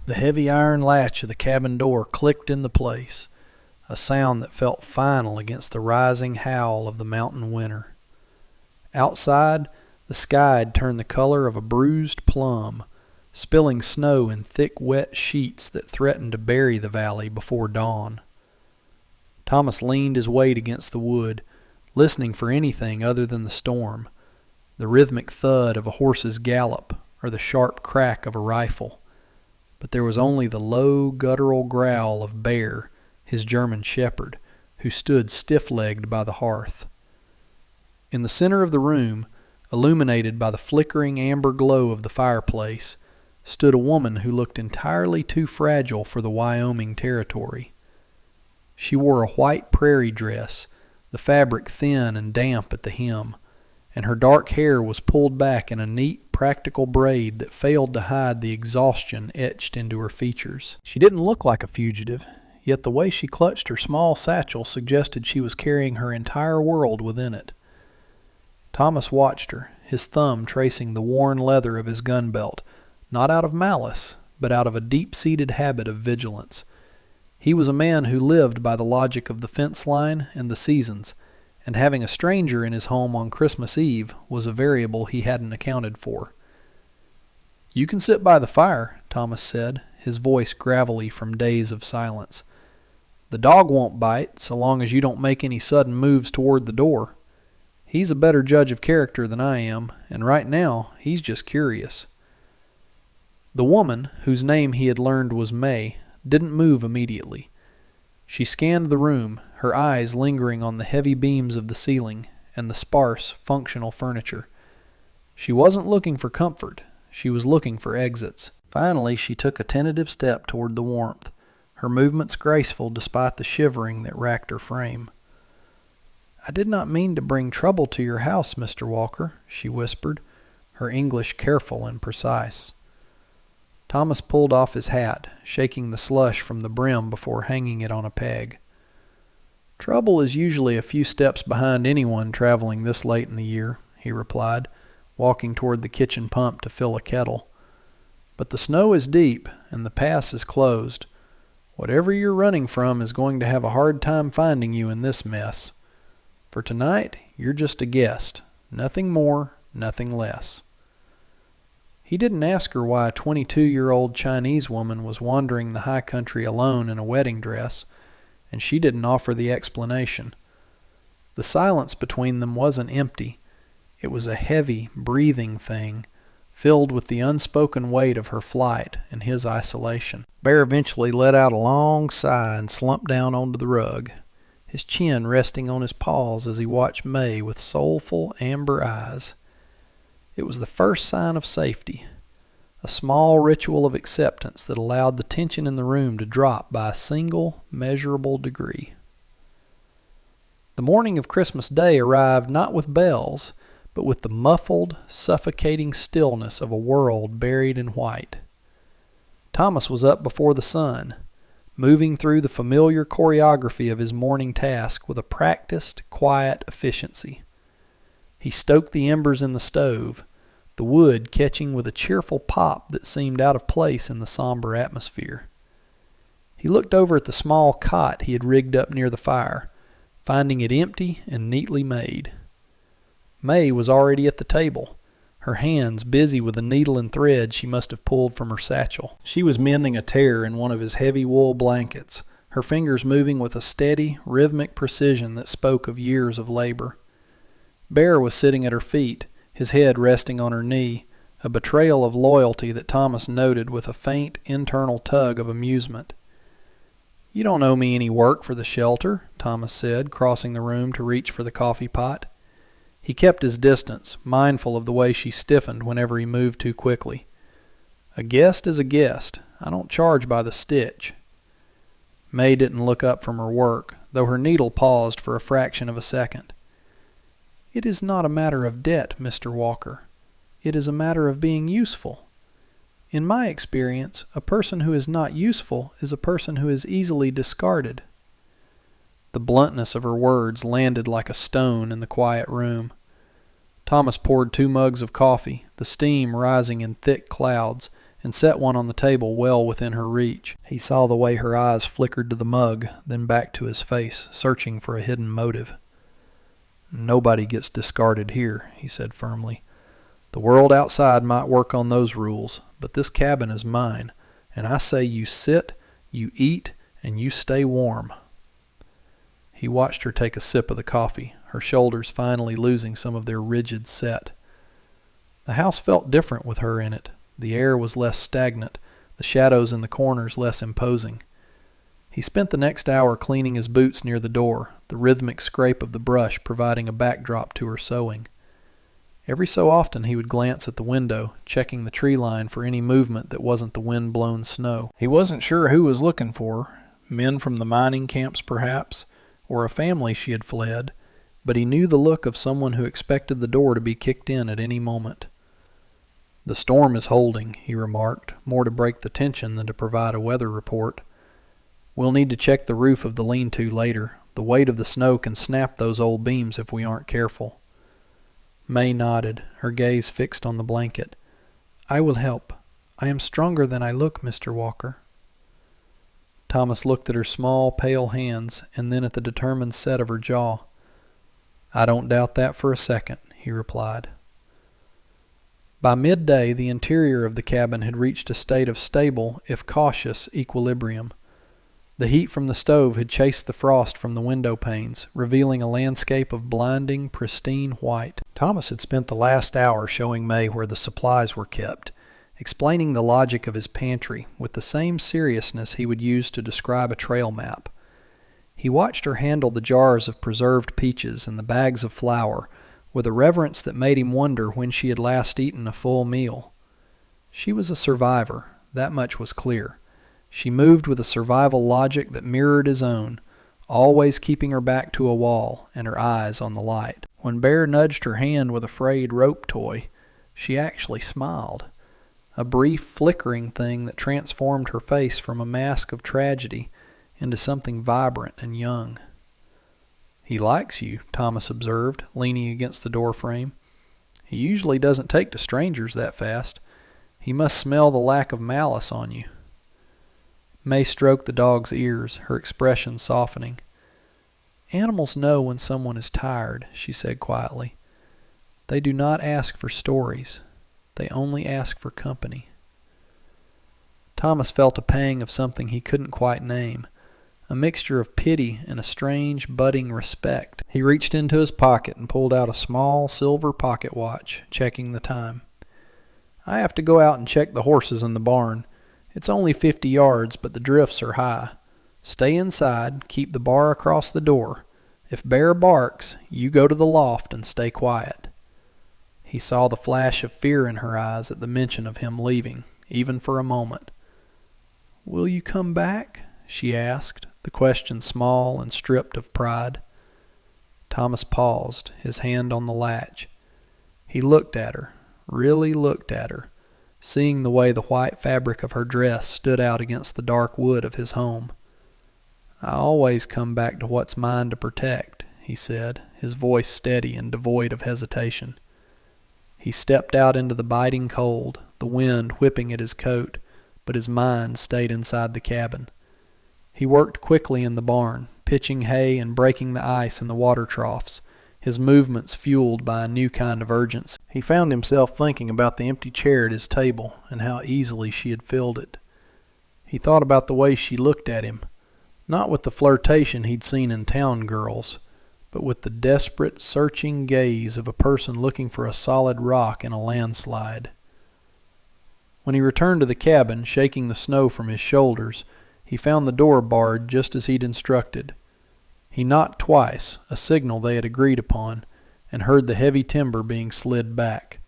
The heavy iron latch of the cabin door clicked into place, a sound that felt final against the rising howl of the mountain winter. Outside, the sky had turned the color of a bruised plum, spilling snow in thick wet sheets that threatened to bury the valley before dawn. Thomas leaned his weight against the wood, listening for anything other than the storm, the rhythmic thud of a horse's gallop or the sharp crack of a rifle. But there was only the low, guttural growl of Bear, his German shepherd, who stood stiff-legged by the hearth. In the center of the room, illuminated by the flickering amber glow of the fireplace, stood a woman who looked entirely too fragile for the Wyoming territory. She wore a white prairie dress, the fabric thin and damp at the hem, and her dark hair was pulled back in a neat, practical braid that failed to hide the exhaustion etched into her features. She didn't look like a fugitive, yet the way she clutched her small satchel suggested she was carrying her entire world within it. Thomas watched her, his thumb tracing the worn leather of his gun belt, not out of malice, but out of a deep-seated habit of vigilance. He was a man who lived by the logic of the fence line and the seasons, and having a stranger in his home on Christmas Eve was a variable he hadn't accounted for. "You can sit by the fire," Thomas said, his voice gravelly from days of silence. "The dog won't bite so long as you don't make any sudden moves toward the door. He's a better judge of character than I am, and right now he's just curious." The woman, whose name he had learned was May, didn't move immediately. She scanned the room, her eyes lingering on the heavy beams of the ceiling and the sparse, functional furniture. She wasn't looking for comfort. She was looking for exits. Finally, she took a tentative step toward the warmth, her movements graceful despite the shivering that racked her frame. "I did not mean to bring trouble to your house, Mr. Walker," she whispered, her English careful and precise. Thomas pulled off his hat, shaking the slush from the brim before hanging it on a peg. "Trouble is usually a few steps behind anyone traveling this late in the year," he replied, walking toward the kitchen pump to fill a kettle. "But the snow is deep, and the pass is closed. Whatever you're running from is going to have a hard time finding you in this mess. For tonight, you're just a guest. Nothing more, nothing less." He didn't ask her why a 22-year-old Chinese woman was wandering the high country alone in a wedding dress, and she didn't offer the explanation. The silence between them wasn't empty. It was a heavy, breathing thing, filled with the unspoken weight of her flight and his isolation. Bear eventually let out a long sigh and slumped down onto the rug, his chin resting on his paws as he watched May with soulful amber eyes. It was the first sign of safety, a small ritual of acceptance that allowed the tension in the room to drop by a single, measurable degree. The morning of Christmas Day arrived not with bells, but with the muffled, suffocating stillness of a world buried in white. Thomas was up before the sun, moving through the familiar choreography of his morning task with a practiced, quiet efficiency. He stoked the embers in the stove, the wood catching with a cheerful pop that seemed out of place in the somber atmosphere. He looked over at the small cot he had rigged up near the fire, finding it empty and neatly made. May was already at the table, her hands busy with a needle and thread she must have pulled from her satchel. She was mending a tear in one of his heavy wool blankets, her fingers moving with a steady, rhythmic precision that spoke of years of labor. Bear was sitting at her feet, his head resting on her knee, a betrayal of loyalty that Thomas noted with a faint internal tug of amusement. "You don't owe me any work for the shelter," Thomas said, crossing the room to reach for the coffee pot. He kept his distance, mindful of the way she stiffened whenever he moved too quickly. "A guest is a guest. I don't charge by the stitch." May didn't look up from her work, though her needle paused for a fraction of a second. "It is not a matter of debt, Mr. Walker. It is a matter of being useful. In my experience, a person who is not useful is a person who is easily discarded." The bluntness of her words landed like a stone in the quiet room. Thomas poured 2 mugs of coffee, the steam rising in thick clouds, and set one on the table well within her reach. He saw the way her eyes flickered to the mug, then back to his face, searching for a hidden motive. "Nobody gets discarded here," he said firmly. "The world outside might work on those rules, but this cabin is mine, and I say you sit, you eat, and you stay warm." He watched her take a sip of the coffee, her shoulders finally losing some of their rigid set. The house felt different with her in it. The air was less stagnant, the shadows in the corners less imposing. He spent the next hour cleaning his boots near the door, the rhythmic scrape of the brush providing a backdrop to her sewing. Every so often he would glance at the window, checking the tree line for any movement that wasn't the wind-blown snow. He wasn't sure who was looking for her, men from the mining camps perhaps, or a family she had fled, but he knew the look of someone who expected the door to be kicked in at any moment. "The storm is holding," he remarked, more to break the tension than to provide a weather report. "We'll need to check the roof of the lean-to later. The weight of the snow can snap those old beams if we aren't careful." May nodded, her gaze fixed on the blanket. "I will help. I am stronger than I look, Mr. Walker." Thomas looked at her small, pale hands, and then at the determined set of her jaw. "I don't doubt that for a second," he replied. By midday, the interior of the cabin had reached a state of stable, if cautious, equilibrium. The heat from the stove had chased the frost from the window panes, revealing a landscape of blinding, pristine white. Thomas had spent the last hour showing May where the supplies were kept, explaining the logic of his pantry with the same seriousness he would use to describe a trail map. He watched her handle the jars of preserved peaches and the bags of flour with a reverence that made him wonder when she had last eaten a full meal. She was a survivor, that much was clear. She moved with a survival logic that mirrored his own, always keeping her back to a wall and her eyes on the light. When Bear nudged her hand with a frayed rope toy, she actually smiled, a brief flickering thing that transformed her face from a mask of tragedy into something vibrant and young. "He likes you," Thomas observed, leaning against the door frame. "He usually doesn't take to strangers that fast. He must smell the lack of malice on you." May stroked the dog's ears, her expression softening. "Animals know when someone is tired," she said quietly. "They do not ask for stories. They only ask for company." Thomas felt a pang of something he couldn't quite name, a mixture of pity and a strange, budding respect. He reached into his pocket and pulled out a small silver pocket watch, checking the time. "I have to go out and check the horses in the barn. It's only 50 yards, but the drifts are high. Stay inside, keep the bar across the door. If Bear barks, you go to the loft and stay quiet." He saw the flash of fear in her eyes at the mention of him leaving, even for a moment. "Will you come back?" she asked, the question small and stripped of pride. Thomas paused, his hand on the latch. He looked at her, really looked at her, seeing the way the white fabric of her dress stood out against the dark wood of his home. "I always come back to what's mine to protect," he said, his voice steady and devoid of hesitation. He stepped out into the biting cold, the wind whipping at his coat, but his mind stayed inside the cabin. He worked quickly in the barn, pitching hay and breaking the ice in the water troughs, his movements fueled by a new kind of urgency. He found himself thinking about the empty chair at his table and how easily she had filled it. He thought about the way she looked at him, not with the flirtation he'd seen in town girls, but with the desperate, searching gaze of a person looking for a solid rock in a landslide. When he returned to the cabin, shaking the snow from his shoulders, he found the door barred just as he'd instructed. He knocked twice, a signal they had agreed upon, and heard the heavy timber being slid back.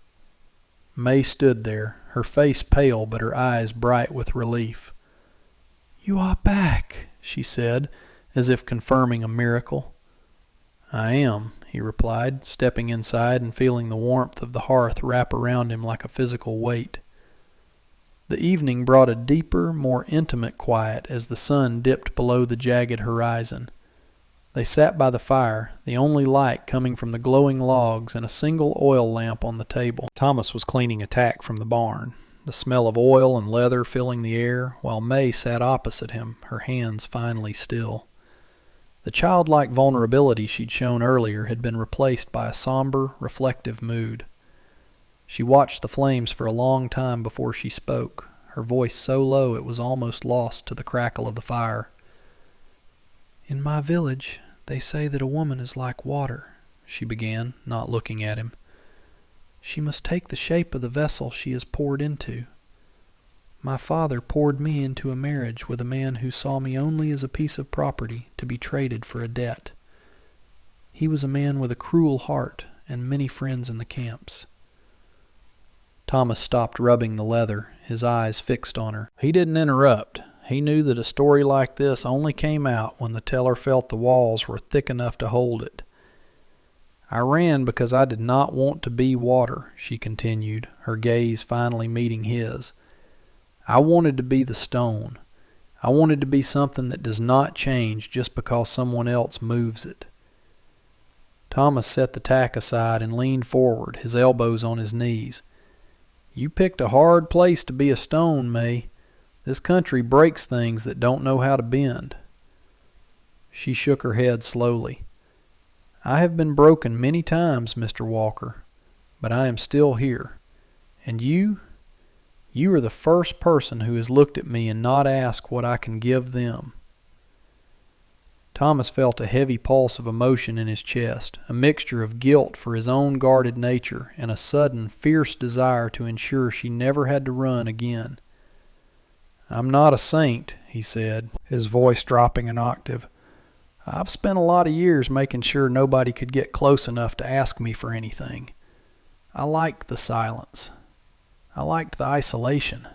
May stood there, her face pale but her eyes bright with relief. "You are back," she said, as if confirming a miracle. "I am," he replied, stepping inside and feeling the warmth of the hearth wrap around him like a physical weight. The evening brought a deeper, more intimate quiet as the sun dipped below the jagged horizon. They sat by the fire, the only light coming from the glowing logs and a single oil lamp on the table. Thomas was cleaning a tack from the barn. the smell of oil and leather filling the air, while May sat opposite him, her hands finally still. The childlike vulnerability she'd shown earlier had been replaced by a somber, reflective mood. She watched the flames for a long time before she spoke, her voice so low it was almost lost to the crackle of the fire. "In my village, they say that a woman is like water," she began, not looking at him. "She must take the shape of the vessel she is poured into. My father poured me into a marriage with a man who saw me only as a piece of property to be traded for a debt. He was a man with a cruel heart and many friends in the camps." Thomas stopped rubbing the leather, his eyes fixed on her. He didn't interrupt. He knew that a story like this only came out when the teller felt the walls were thick enough to hold it. "I ran because I did not want to be water," she continued, her gaze finally meeting his. "I wanted to be the stone. I wanted to be something that does not change just because someone else moves it." Thomas set the tack aside and leaned forward, his elbows on his knees. "You picked a hard place to be a stone, May. This country breaks things that don't know how to bend." She shook her head slowly. "I have been broken many times, Mr. Walker, but I am still here. And you are the first person who has looked at me and not asked what I can give them." Thomas felt a heavy pulse of emotion in his chest, a mixture of guilt for his own guarded nature and a sudden, fierce desire to ensure she never had to run again. "I'm not a saint," he said, his voice dropping an octave. "I've spent a lot of years making sure nobody could get close enough to ask me for anything. I liked the silence. I liked the isolation."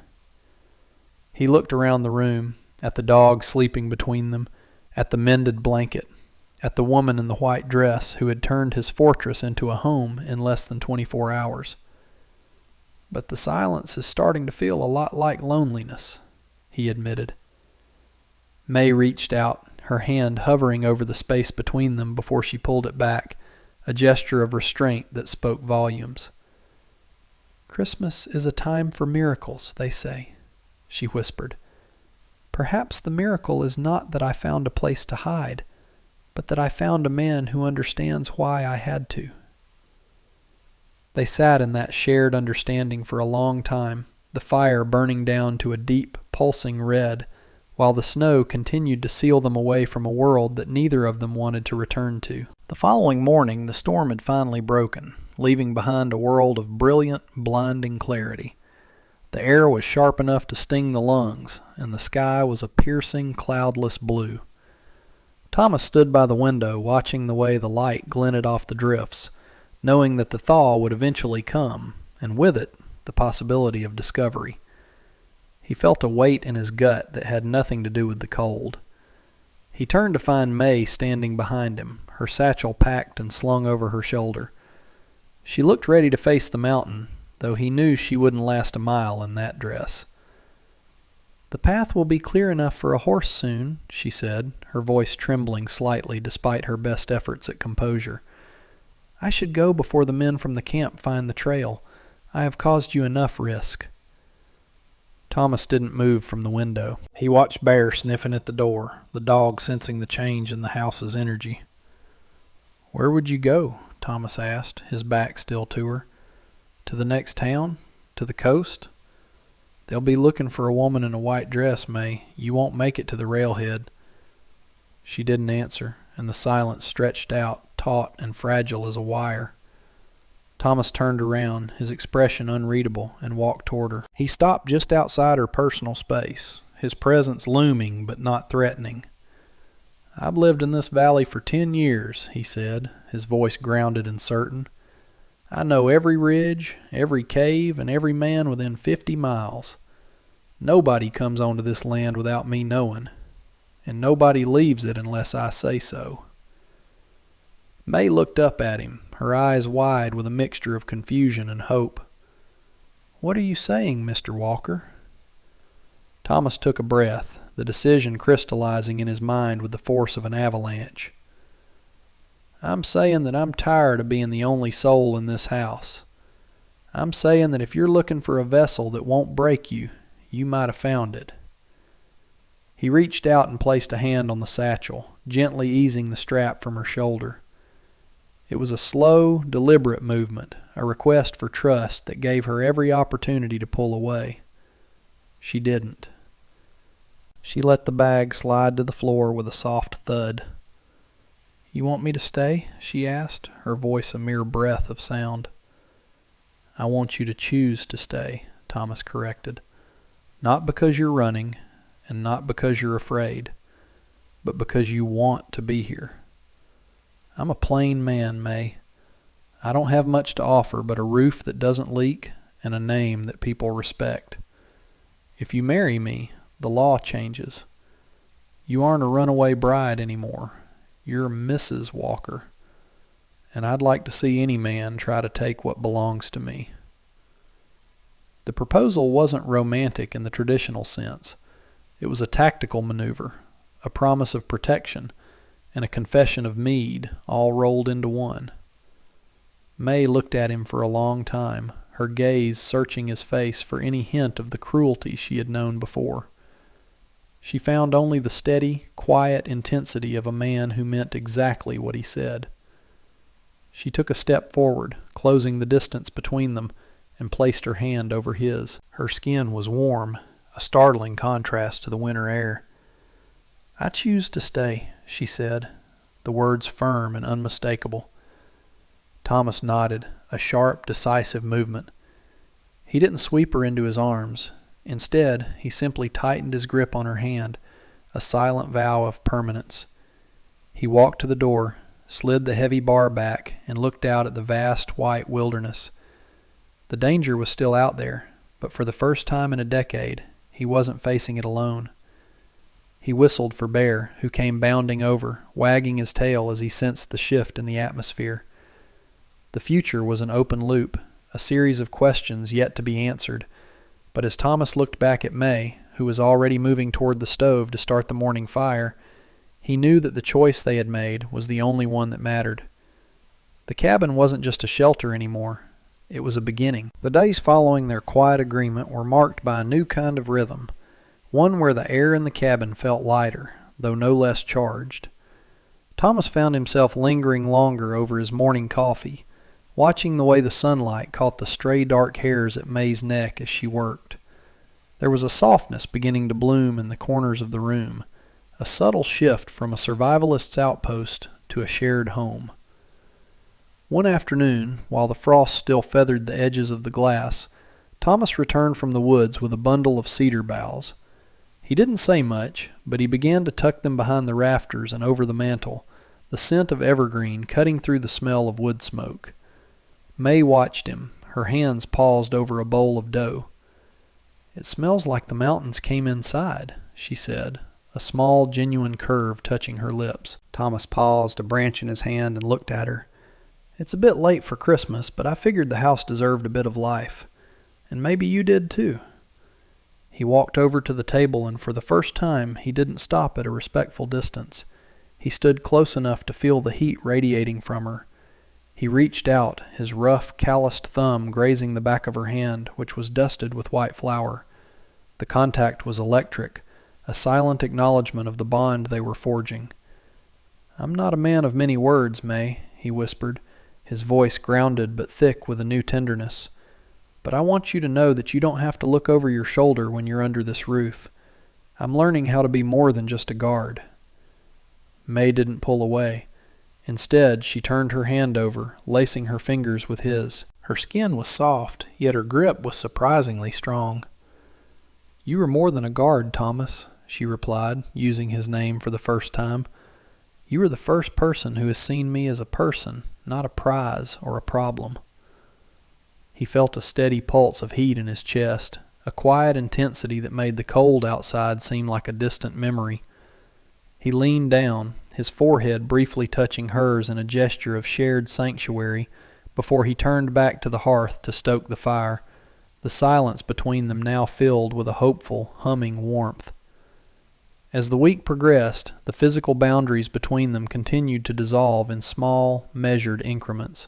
He looked around the room, at the dog sleeping between them, at the mended blanket, at the woman in the white dress who had turned his fortress into a home in less than 24 hours. "But the silence is starting to feel a lot like loneliness," he admitted. May reached out, her hand hovering over the space between them before she pulled it back, a gesture of restraint that spoke volumes. "Christmas is a time for miracles, they say," she whispered. "Perhaps the miracle is not that I found a place to hide, but that I found a man who understands why I had to." They sat in that shared understanding for a long time, the fire burning down to a deep, pulsing red, while the snow continued to seal them away from a world that neither of them wanted to return to. The following morning, the storm had finally broken, leaving behind a world of brilliant, blinding clarity. The air was sharp enough to sting the lungs, and the sky was a piercing, cloudless blue. Thomas stood by the window, watching the way the light glinted off the drifts, knowing that the thaw would eventually come, and with it, the possibility of discovery. He felt a weight in his gut that had nothing to do with the cold. He turned to find May standing behind him, her satchel packed and slung over her shoulder. She looked ready to face the mountain, though he knew she wouldn't last a mile in that dress. "The path will be clear enough for a horse soon," she said, her voice trembling slightly despite her best efforts at composure. "I should go before the men from the camp find the trail. I have caused you enough risk." Thomas didn't move from the window. He watched Bear sniffing at the door, the dog sensing the change in the house's energy. "Where would you go?" Thomas asked, his back still to her. "To the next town? To the coast? They'll be looking for a woman in a white dress, May. You won't make it to the railhead." She didn't answer, and the silence stretched out, taut and fragile as a wire. Thomas turned around, his expression unreadable, and walked toward her. He stopped just outside her personal space, his presence looming but not threatening. "I've lived in this valley for 10 years, he said, his voice grounded and certain. "I know every ridge, every cave, and every man within 50 miles. Nobody comes onto this land without me knowing, and nobody leaves it unless I say so." May looked up at him, her eyes wide with a mixture of confusion and hope. "What are you saying, Mr. Walker?" Thomas took a breath, the decision crystallizing in his mind with the force of an avalanche. "I'm saying that I'm tired of being the only soul in this house. I'm saying that if you're looking for a vessel that won't break you, you might have found it." He reached out and placed a hand on the satchel, gently easing the strap from her shoulder. It was a slow, deliberate movement, a request for trust that gave her every opportunity to pull away. She didn't. She let the bag slide to the floor with a soft thud. "You want me to stay?" she asked, her voice a mere breath of sound. "I want you to choose to stay," Thomas corrected. "Not because you're running, and not because you're afraid, but because you want to be here. I'm a plain man, May. I don't have much to offer but a roof that doesn't leak and a name that people respect. If you marry me, the law changes. You aren't a runaway bride anymore. You're Mrs. Walker. And I'd like to see any man try to take what belongs to me." The proposal wasn't romantic in the traditional sense. It was a tactical maneuver, a promise of protection, and a confession of need, all rolled into one. May looked at him for a long time, her gaze searching his face for any hint of the cruelty she had known before. She found only the steady, quiet intensity of a man who meant exactly what he said. She took a step forward, closing the distance between them, and placed her hand over his. Her skin was warm, a startling contrast to the winter air. "I choose to stay," she said, the words firm and unmistakable. Thomas nodded, a sharp, decisive movement. He didn't sweep her into his arms. Instead, he simply tightened his grip on her hand, a silent vow of permanence. He walked to the door, slid the heavy bar back, and looked out at the vast white wilderness. The danger was still out there, but for the first time in a decade, he wasn't facing it alone. He whistled for Bear, who came bounding over, wagging his tail as he sensed the shift in the atmosphere. The future was an open loop, a series of questions yet to be answered, but as Thomas looked back at May, who was already moving toward the stove to start the morning fire, he knew that the choice they had made was the only one that mattered. The cabin wasn't just a shelter anymore. It was a beginning. The days following their quiet agreement were marked by a new kind of rhythm, one where the air in the cabin felt lighter, though no less charged. Thomas found himself lingering longer over his morning coffee, watching the way the sunlight caught the stray dark hairs at May's neck as she worked. There was a softness beginning to bloom in the corners of the room, a subtle shift from a survivalist's outpost to a shared home. One afternoon, while the frost still feathered the edges of the glass, Thomas returned from the woods with a bundle of cedar boughs. He didn't say much, but he began to tuck them behind the rafters and over the mantel, the scent of evergreen cutting through the smell of wood smoke. May watched him, her hands paused over a bowl of dough. "It smells like the mountains came inside," she said, a small, genuine curve touching her lips. Thomas paused, a branch in his hand, and looked at her. "It's a bit late for Christmas, but I figured the house deserved a bit of life. And maybe you did too." He walked over to the table, and for the first time he didn't stop at a respectful distance. He stood close enough to feel the heat radiating from her. He reached out, his rough, calloused thumb grazing the back of her hand, which was dusted with white flour. The contact was electric, a silent acknowledgement of the bond they were forging. "I'm not a man of many words, May," he whispered, his voice grounded but thick with a new tenderness. "But I want you to know that you don't have to look over your shoulder when you're under this roof. I'm learning how to be more than just a guard." May didn't pull away. Instead, she turned her hand over, lacing her fingers with his. Her skin was soft, yet her grip was surprisingly strong. "You are more than a guard, Thomas," she replied, using his name for the first time. "You are the first person who has seen me as a person, not a prize or a problem." He felt a steady pulse of heat in his chest, a quiet intensity that made the cold outside seem like a distant memory. He leaned down, his forehead briefly touching hers in a gesture of shared sanctuary, before he turned back to the hearth to stoke the fire, the silence between them now filled with a hopeful, humming warmth. As the week progressed, the physical boundaries between them continued to dissolve in small, measured increments.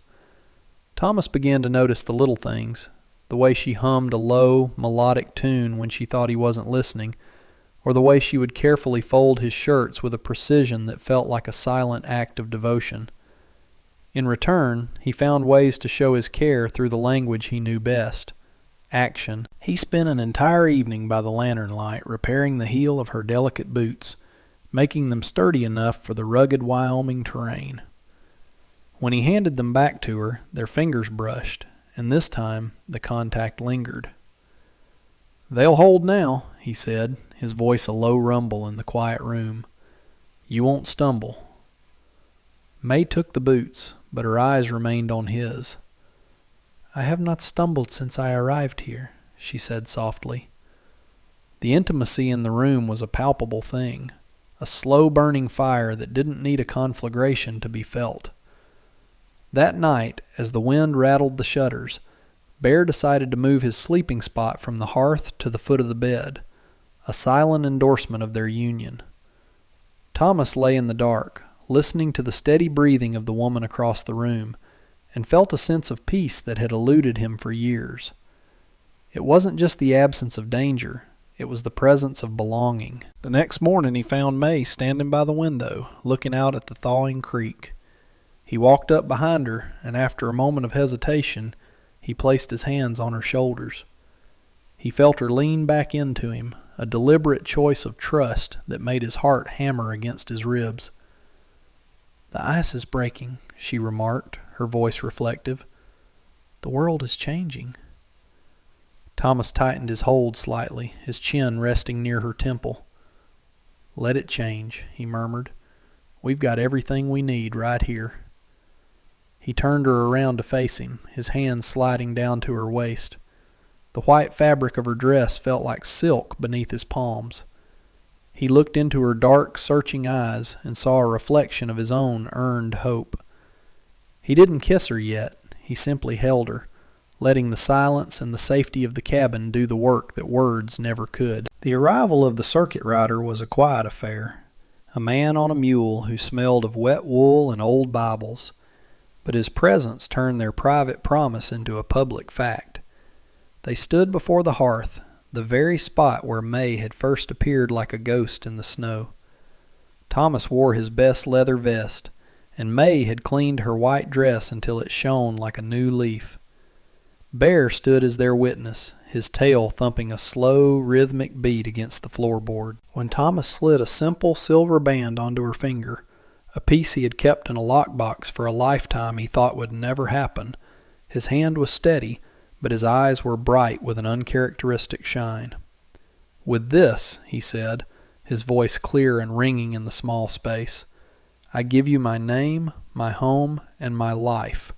Thomas began to notice the little things, the way she hummed a low, melodic tune when she thought he wasn't listening, or the way she would carefully fold his shirts with a precision that felt like a silent act of devotion. In return, he found ways to show his care through the language he knew best, action. He spent an entire evening by the lantern light repairing the heel of her delicate boots, making them sturdy enough for the rugged Wyoming terrain. When he handed them back to her, their fingers brushed, and this time the contact lingered. "They'll hold now," he said, his voice a low rumble in the quiet room. "You won't stumble." May took the boots, but her eyes remained on his. "I have not stumbled since I arrived here," she said softly. The intimacy in the room was a palpable thing, a slow-burning fire that didn't need a conflagration to be felt. That night, as the wind rattled the shutters, Bear decided to move his sleeping spot from the hearth to the foot of the bed, a silent endorsement of their union. Thomas lay in the dark, listening to the steady breathing of the woman across the room, and felt a sense of peace that had eluded him for years. It wasn't just the absence of danger, it was the presence of belonging. The next morning he found May standing by the window, looking out at the thawing creek. He walked up behind her, and after a moment of hesitation, he placed his hands on her shoulders. He felt her lean back into him, a deliberate choice of trust that made his heart hammer against his ribs. "The ice is breaking," she remarked, her voice reflective. "The world is changing." Thomas tightened his hold slightly, his chin resting near her temple. "Let it change," he murmured. "We've got everything we need right here." He turned her around to face him, his hands sliding down to her waist. The white fabric of her dress felt like silk beneath his palms. He looked into her dark, searching eyes and saw a reflection of his own earned hope. He didn't kiss her yet, he simply held her, letting the silence and the safety of the cabin do the work that words never could. The arrival of the circuit rider was a quiet affair, a man on a mule who smelled of wet wool and old Bibles. But his presence turned their private promise into a public fact. They stood before the hearth, the very spot where May had first appeared like a ghost in the snow. Thomas wore his best leather vest, and May had cleaned her white dress until it shone like a new leaf. Bear stood as their witness, his tail thumping a slow, rhythmic beat against the floorboard. When Thomas slid a simple silver band onto her finger, a piece he had kept in a lockbox for a lifetime he thought would never happen, his hand was steady, but his eyes were bright with an uncharacteristic shine. "With this," he said, his voice clear and ringing in the small space, "I give you my name, my home, and my life.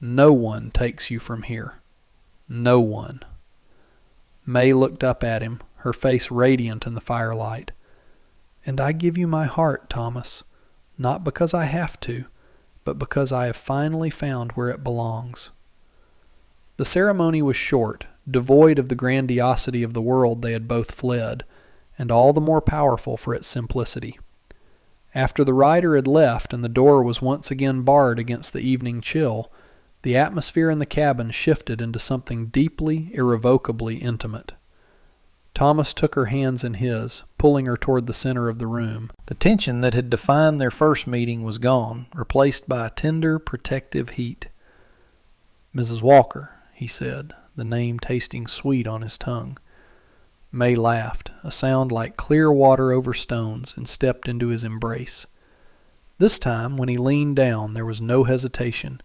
No one takes you from here. No one." May looked up at him, her face radiant in the firelight. "And I give you my heart, Thomas. Not because I have to, but because I have finally found where it belongs." The ceremony was short, devoid of the grandiosity of the world they had both fled, and all the more powerful for its simplicity. After the rider had left and the door was once again barred against the evening chill, the atmosphere in the cabin shifted into something deeply, irrevocably intimate. Thomas took her hands in his, pulling her toward the center of the room. The tension that had defined their first meeting was gone, replaced by a tender, protective heat. "Mrs. Walker," he said, the name tasting sweet on his tongue. May laughed, a sound like clear water over stones, and stepped into his embrace. This time, when he leaned down, there was no hesitation.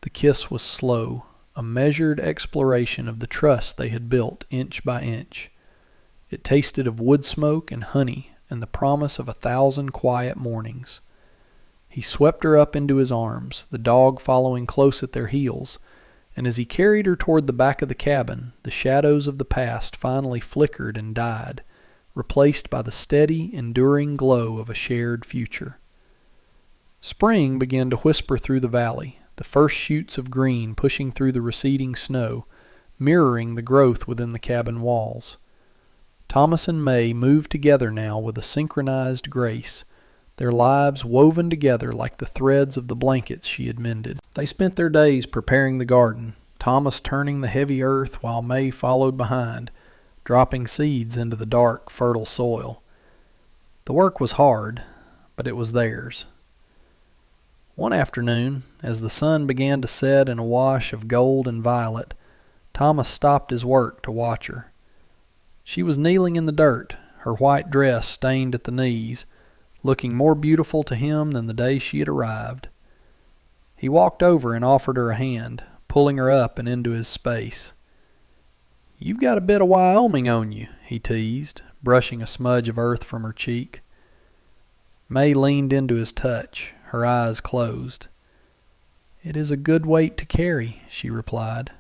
The kiss was slow, a measured exploration of the trust they had built inch by inch. It tasted of wood smoke and honey and the promise of 1,000 quiet mornings. He swept her up into his arms, the dog following close at their heels, and as he carried her toward the back of the cabin, the shadows of the past finally flickered and died, replaced by the steady, enduring glow of a shared future. Spring began to whisper through the valley, the first shoots of green pushing through the receding snow, mirroring the growth within the cabin walls. Thomas and May moved together now with a synchronized grace, their lives woven together like the threads of the blankets she had mended. They spent their days preparing the garden, Thomas turning the heavy earth while May followed behind, dropping seeds into the dark, fertile soil. The work was hard, but it was theirs. One afternoon, as the sun began to set in a wash of gold and violet, Thomas stopped his work to watch her. She was kneeling in the dirt, her white dress stained at the knees, looking more beautiful to him than the day she had arrived. He walked over and offered her a hand, pulling her up and into his space. "You've got a bit of Wyoming on you," he teased, brushing a smudge of earth from her cheek. May leaned into his touch, her eyes closed. "It is a good weight to carry," she replied.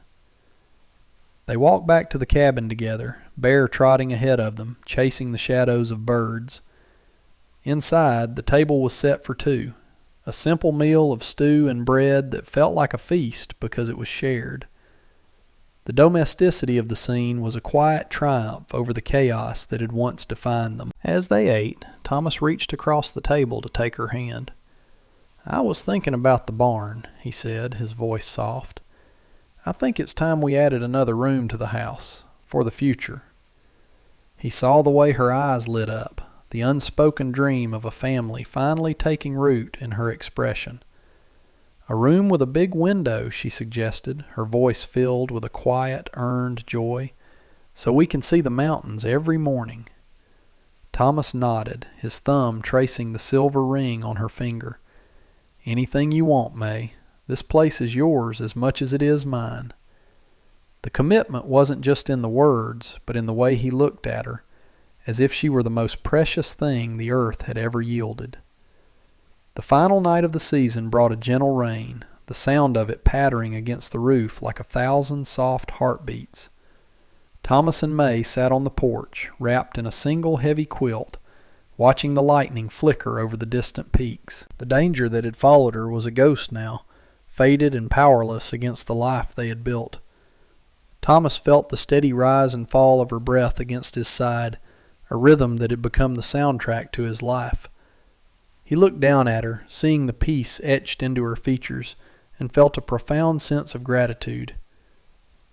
They walked back to the cabin together, Bear trotting ahead of them, chasing the shadows of birds. Inside, the table was set for two, a simple meal of stew and bread that felt like a feast because it was shared. The domesticity of the scene was a quiet triumph over the chaos that had once defined them. As they ate, Thomas reached across the table to take her hand. "I was thinking about the barn," he said, his voice soft. "I think it's time we added another room to the house, for the future." He saw the way her eyes lit up, the unspoken dream of a family finally taking root in her expression. "A room with a big window," she suggested, her voice filled with a quiet, earned joy, "so we can see the mountains every morning." Thomas nodded, his thumb tracing the silver ring on her finger. "Anything you want, May. This place is yours as much as it is mine." The commitment wasn't just in the words, but in the way he looked at her, as if she were the most precious thing the earth had ever yielded. The final night of the season brought a gentle rain, the sound of it pattering against the roof like 1,000 soft heartbeats. Thomas and May sat on the porch, wrapped in a single heavy quilt, watching the lightning flicker over the distant peaks. The danger that had followed her was a ghost now, faded and powerless against the life they had built. Thomas felt the steady rise and fall of her breath against his side, a rhythm that had become the soundtrack to his life. He looked down at her, seeing the peace etched into her features, and felt a profound sense of gratitude.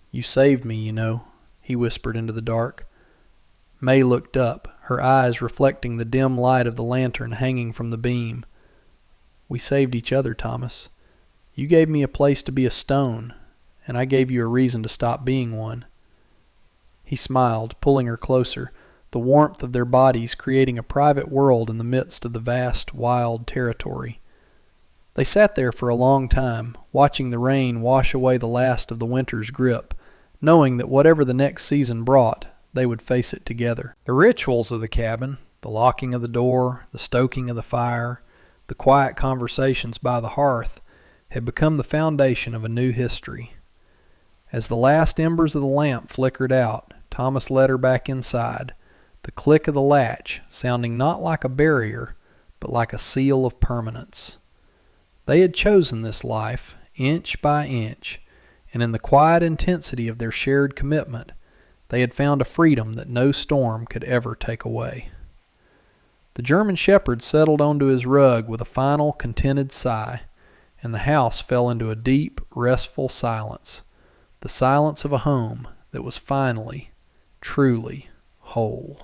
"You saved me, you know," he whispered into the dark. May looked up, her eyes reflecting the dim light of the lantern hanging from the beam. "We saved each other, Thomas. You gave me a place to be a stone, and I gave you a reason to stop being one." He smiled, pulling her closer, the warmth of their bodies creating a private world in the midst of the vast, wild territory. They sat there for a long time, watching the rain wash away the last of the winter's grip, knowing that whatever the next season brought, they would face it together. The rituals of the cabin, the locking of the door, the stoking of the fire, the quiet conversations by the hearth, had become the foundation of a new history. As the last embers of the lamp flickered out, Thomas led her back inside, the click of the latch sounding not like a barrier, but like a seal of permanence. They had chosen this life, inch by inch, and in the quiet intensity of their shared commitment, they had found a freedom that no storm could ever take away. The German shepherd settled onto his rug with a final contented sigh, and the house fell into a deep, restful silence, the silence of a home that was finally, truly whole.